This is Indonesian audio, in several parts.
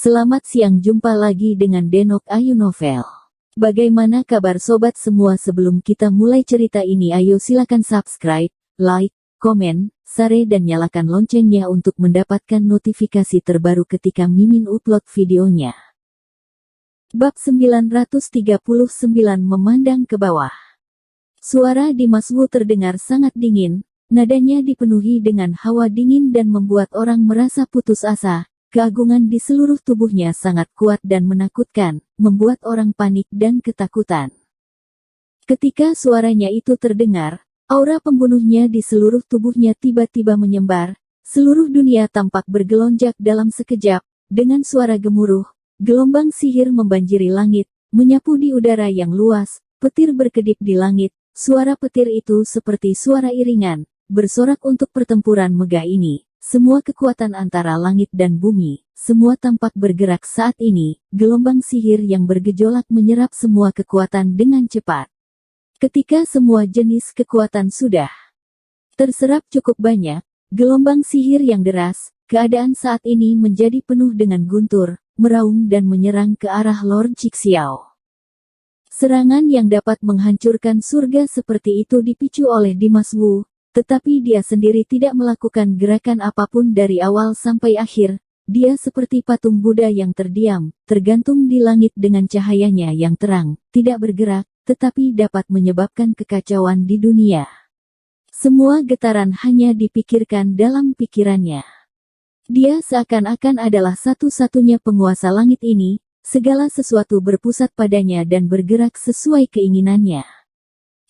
Selamat siang, jumpa lagi dengan Denok Ayu Novel. Bagaimana kabar sobat semua? Sebelum kita mulai cerita ini, ayo silakan subscribe, like, komen, share dan nyalakan loncengnya untuk mendapatkan notifikasi terbaru ketika Mimin upload videonya. Bab 939 memandang ke bawah. Suara Dimas Wu terdengar sangat dingin, nadanya dipenuhi dengan hawa dingin dan membuat orang merasa putus asa. Keagungan di seluruh tubuhnya sangat kuat dan menakutkan, membuat orang panik dan ketakutan. Ketika suaranya itu terdengar, aura pembunuhnya di seluruh tubuhnya tiba-tiba menyebar, seluruh dunia tampak bergelonjak dalam sekejap, dengan suara gemuruh, gelombang sihir membanjiri langit, menyapu di udara yang luas, petir berkedip di langit, suara petir itu seperti suara iringan, bersorak untuk pertempuran megah ini. Semua kekuatan antara langit dan bumi, semua tampak bergerak saat ini, gelombang sihir yang bergejolak menyerap semua kekuatan dengan cepat. Ketika semua jenis kekuatan sudah terserap cukup banyak, gelombang sihir yang deras, keadaan saat ini menjadi penuh dengan guntur, meraung dan menyerang ke arah Lord Cixiao. Serangan yang dapat menghancurkan surga seperti itu dipicu oleh Dimas Wu. Tetapi dia sendiri tidak melakukan gerakan apapun dari awal sampai akhir. Dia seperti patung Buddha yang terdiam, tergantung di langit dengan cahayanya yang terang, tidak bergerak, tetapi dapat menyebabkan kekacauan di dunia. Semua getaran hanya dipikirkan dalam pikirannya. Dia seakan-akan adalah satu-satunya penguasa langit ini, segala sesuatu berpusat padanya dan bergerak sesuai keinginannya.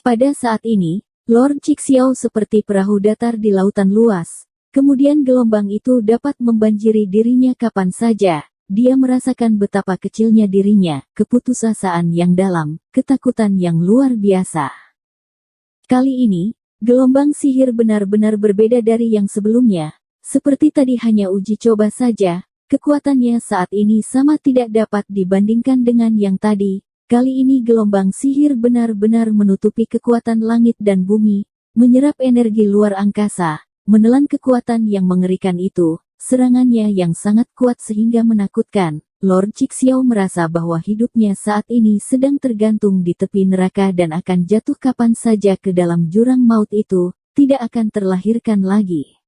Pada saat ini, Lord Cixiao seperti perahu datar di lautan luas, kemudian gelombang itu dapat membanjiri dirinya kapan saja, dia merasakan betapa kecilnya dirinya, keputusasaan yang dalam, ketakutan yang luar biasa. Kali ini, gelombang sihir benar-benar berbeda dari yang sebelumnya, seperti tadi hanya uji coba saja, kekuatannya saat ini sama tidak dapat dibandingkan dengan yang tadi. Kali ini gelombang sihir benar-benar menutupi kekuatan langit dan bumi, menyerap energi luar angkasa, menelan kekuatan yang mengerikan itu, serangannya yang sangat kuat sehingga menakutkan. Lord Cixiao merasa bahwa hidupnya saat ini sedang tergantung di tepi neraka dan akan jatuh kapan saja ke dalam jurang maut itu, tidak akan terlahirkan lagi.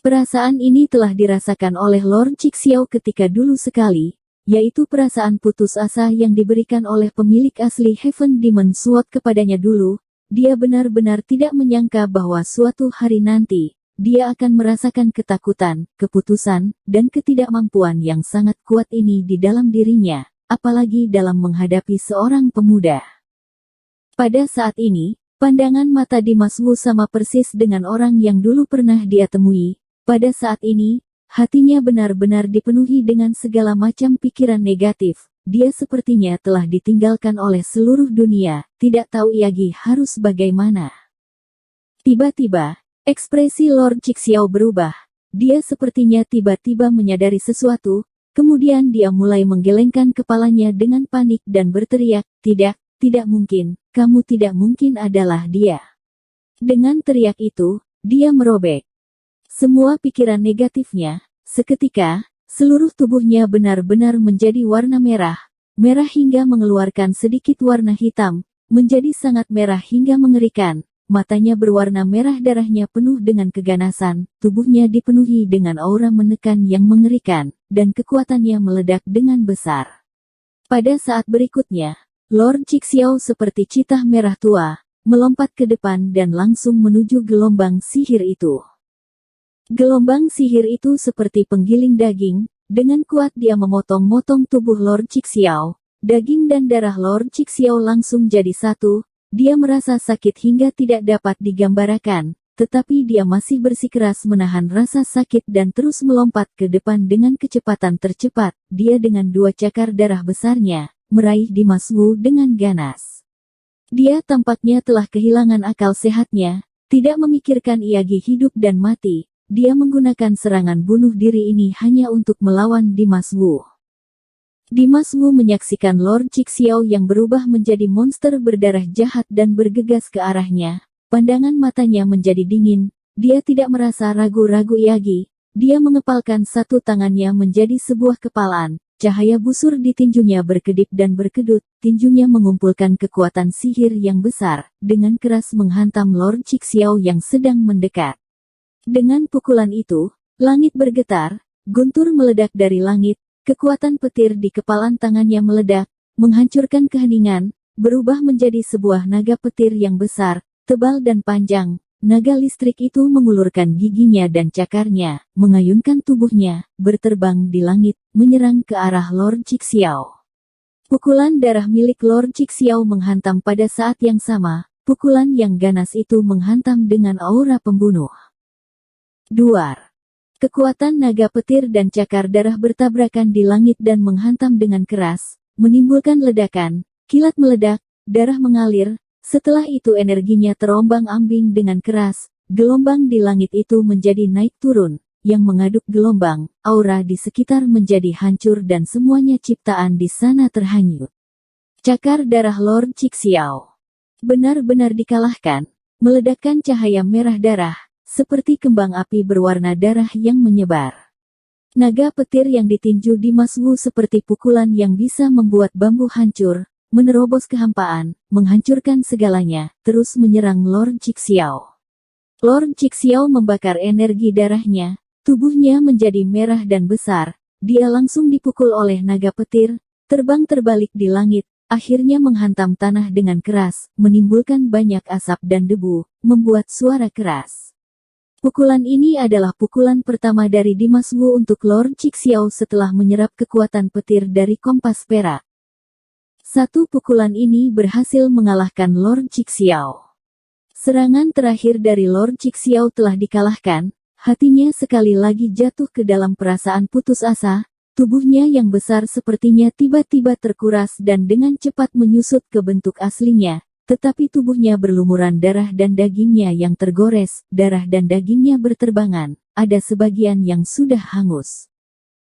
Perasaan ini telah dirasakan oleh Lord Cixiao ketika dulu sekali, yaitu perasaan putus asa yang diberikan oleh pemilik asli Heaven Demon Sword kepadanya dulu. Dia benar-benar tidak menyangka bahwa suatu hari nanti, dia akan merasakan ketakutan, keputusan, dan ketidakmampuan yang sangat kuat ini di dalam dirinya, apalagi dalam menghadapi seorang pemuda. Pada saat ini, pandangan mata Dimas Wu sama persis dengan orang yang dulu pernah dia temui. Pada saat ini, hatinya benar-benar dipenuhi dengan segala macam pikiran negatif. Dia sepertinya telah ditinggalkan oleh seluruh dunia, tidak tahu lagi harus bagaimana. Tiba-tiba, ekspresi Lord Cixiao berubah. Dia sepertinya tiba-tiba menyadari sesuatu, kemudian dia mulai menggelengkan kepalanya dengan panik dan berteriak, tidak mungkin, kamu tidak mungkin adalah dia. Dengan teriak itu, dia merobek semua pikiran negatifnya. Seketika, seluruh tubuhnya benar-benar menjadi warna merah, merah hingga mengeluarkan sedikit warna hitam, menjadi sangat merah hingga mengerikan, matanya berwarna merah, darahnya penuh dengan keganasan, tubuhnya dipenuhi dengan aura menekan yang mengerikan, dan kekuatannya meledak dengan besar. Pada saat berikutnya, Lord Cixiao seperti citah merah tua, melompat ke depan dan langsung menuju gelombang sihir itu. Gelombang sihir itu seperti penggiling daging, dengan kuat dia memotong-motong tubuh Lord Cixiao. Daging dan darah Lord Cixiao langsung jadi satu, dia merasa sakit hingga tidak dapat digambarkan, tetapi dia masih bersikeras menahan rasa sakit dan terus melompat ke depan dengan kecepatan tercepat. Dia dengan dua cakar darah besarnya, meraih Dimas Wu dengan ganas. Dia tampaknya telah kehilangan akal sehatnya, tidak memikirkan lagi hidup dan mati. Dia menggunakan serangan bunuh diri ini hanya untuk melawan Dimas Wu. Dimas Wu menyaksikan Lord Cixiao yang berubah menjadi monster berdarah jahat dan bergegas ke arahnya. Pandangan matanya menjadi dingin, dia tidak merasa ragu-ragu lagi. Dia mengepalkan satu tangannya menjadi sebuah kepalan, cahaya busur di tinjunya berkedip dan berkedut, tinjunya mengumpulkan kekuatan sihir yang besar, dengan keras menghantam Lord Cixiao yang sedang mendekat. Dengan pukulan itu, langit bergetar, guntur meledak dari langit, kekuatan petir di kepalan tangannya meledak, menghancurkan keheningan, berubah menjadi sebuah naga petir yang besar, tebal dan panjang. Naga listrik itu mengulurkan giginya dan cakarnya, mengayunkan tubuhnya, berterbang di langit, menyerang ke arah Lord Cixiao. Pukulan darah milik Lord Cixiao menghantam pada saat yang sama, pukulan yang ganas itu menghantam dengan aura pembunuh. Duar. Kekuatan naga petir dan cakar darah bertabrakan di langit dan menghantam dengan keras, menimbulkan ledakan, kilat meledak, darah mengalir. Setelah itu energinya terombang-ambing dengan keras, gelombang di langit itu menjadi naik turun, yang mengaduk gelombang, aura di sekitar menjadi hancur dan semuanya ciptaan di sana terhanyut. Cakar darah Lord Cixiao benar-benar dikalahkan, meledakkan cahaya merah darah, seperti kembang api berwarna darah yang menyebar. Naga petir yang ditinju di Mas Wu seperti pukulan yang bisa membuat bambu hancur, menerobos kehampaan, menghancurkan segalanya, terus menyerang Lord Cixiao. Lord Cixiao membakar energi darahnya, tubuhnya menjadi merah dan besar, dia langsung dipukul oleh naga petir, terbang terbalik di langit, akhirnya menghantam tanah dengan keras, menimbulkan banyak asap dan debu, membuat suara keras. Pukulan ini adalah pukulan pertama dari Dimas Wu untuk Lord Cixiao setelah menyerap kekuatan petir dari kompas perak. Satu pukulan ini berhasil mengalahkan Lord Cixiao. Serangan terakhir dari Lord Cixiao telah dikalahkan, hatinya sekali lagi jatuh ke dalam perasaan putus asa, tubuhnya yang besar sepertinya tiba-tiba terkuras dan dengan cepat menyusut ke bentuk aslinya, tetapi tubuhnya berlumuran darah dan dagingnya yang tergores, darah dan dagingnya berterbangan, ada sebagian yang sudah hangus.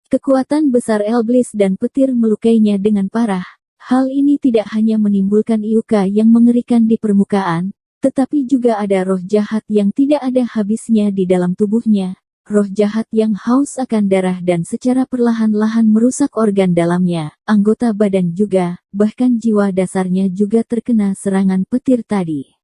Kekuatan besar Elblis dan petir melukainya dengan parah. Hal ini tidak hanya menimbulkan iuka yang mengerikan di permukaan, tetapi juga ada roh jahat yang tidak ada habisnya di dalam tubuhnya, roh jahat yang haus akan darah dan secara perlahan-lahan merusak organ dalamnya, anggota badan juga, bahkan jiwa dasarnya juga terkena serangan petir tadi.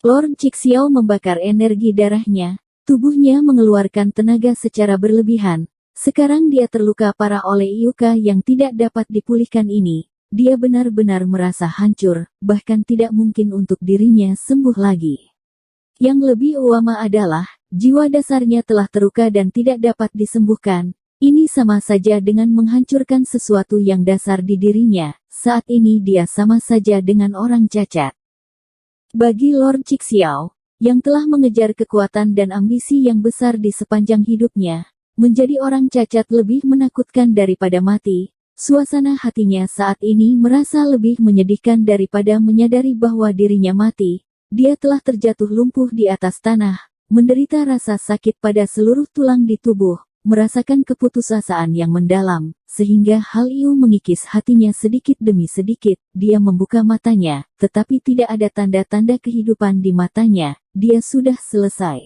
Lord Cixiao membakar energi darahnya, tubuhnya mengeluarkan tenaga secara berlebihan, sekarang dia terluka parah oleh iuka yang tidak dapat dipulihkan ini. Dia benar-benar merasa hancur, bahkan tidak mungkin untuk dirinya sembuh lagi. Yang lebih utama adalah, jiwa dasarnya telah terluka dan tidak dapat disembuhkan. Ini sama saja dengan menghancurkan sesuatu yang dasar di dirinya, saat ini dia sama saja dengan orang cacat. Bagi Lord Cixiao, yang telah mengejar kekuatan dan ambisi yang besar di sepanjang hidupnya, menjadi orang cacat lebih menakutkan daripada mati. Suasana hatinya saat ini merasa lebih menyedihkan daripada menyadari bahwa dirinya mati. Dia telah terjatuh lumpuh di atas tanah, menderita rasa sakit pada seluruh tulang di tubuh, merasakan keputusasaan yang mendalam, sehingga hal itu mengikis hatinya sedikit demi sedikit. Dia membuka matanya, tetapi tidak ada tanda-tanda kehidupan di matanya. Dia sudah selesai.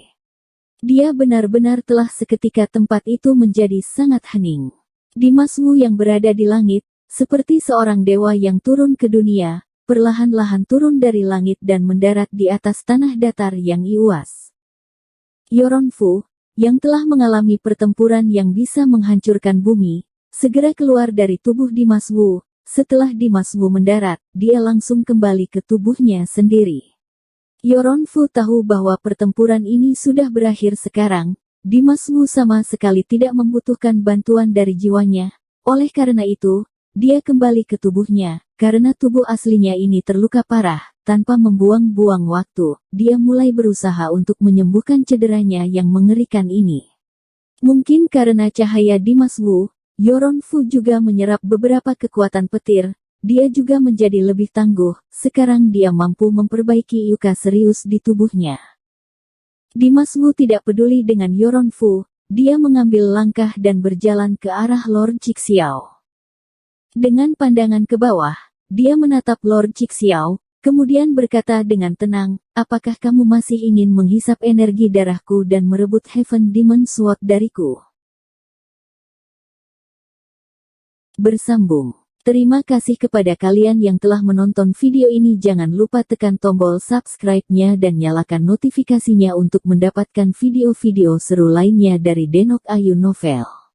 Dia benar-benar telah seketika tempat itu menjadi sangat hening. Dimas Wu yang berada di langit, seperti seorang dewa yang turun ke dunia, perlahan-lahan turun dari langit dan mendarat di atas tanah datar yang luas. Yoron Fu, yang telah mengalami pertempuran yang bisa menghancurkan bumi, segera keluar dari tubuh Dimas Wu. Setelah Dimas Wu mendarat, dia langsung kembali ke tubuhnya sendiri. Yoron Fu tahu bahwa pertempuran ini sudah berakhir sekarang. Dimas Wu sama sekali tidak membutuhkan bantuan dari jiwanya. Oleh karena itu, dia kembali ke tubuhnya. Karena tubuh aslinya ini terluka parah, tanpa membuang-buang waktu, dia mulai berusaha untuk menyembuhkan cederanya yang mengerikan ini. Mungkin karena cahaya Dimas Wu, Yoron Fu juga menyerap beberapa kekuatan petir. Dia juga menjadi lebih tangguh. Sekarang dia mampu memperbaiki luka serius di tubuhnya. Dimas Wu tidak peduli dengan Yoron Fu, dia mengambil langkah dan berjalan ke arah Lord Cixiao. Dengan pandangan ke bawah, dia menatap Lord Cixiao, kemudian berkata dengan tenang, apakah kamu masih ingin menghisap energi darahku dan merebut Heaven Demon Sword dariku? Bersambung. Terima kasih kepada kalian yang telah menonton video ini. Jangan lupa tekan tombol subscribe-nya dan nyalakan notifikasinya untuk mendapatkan video-video seru lainnya dari Denok Ayu Novel.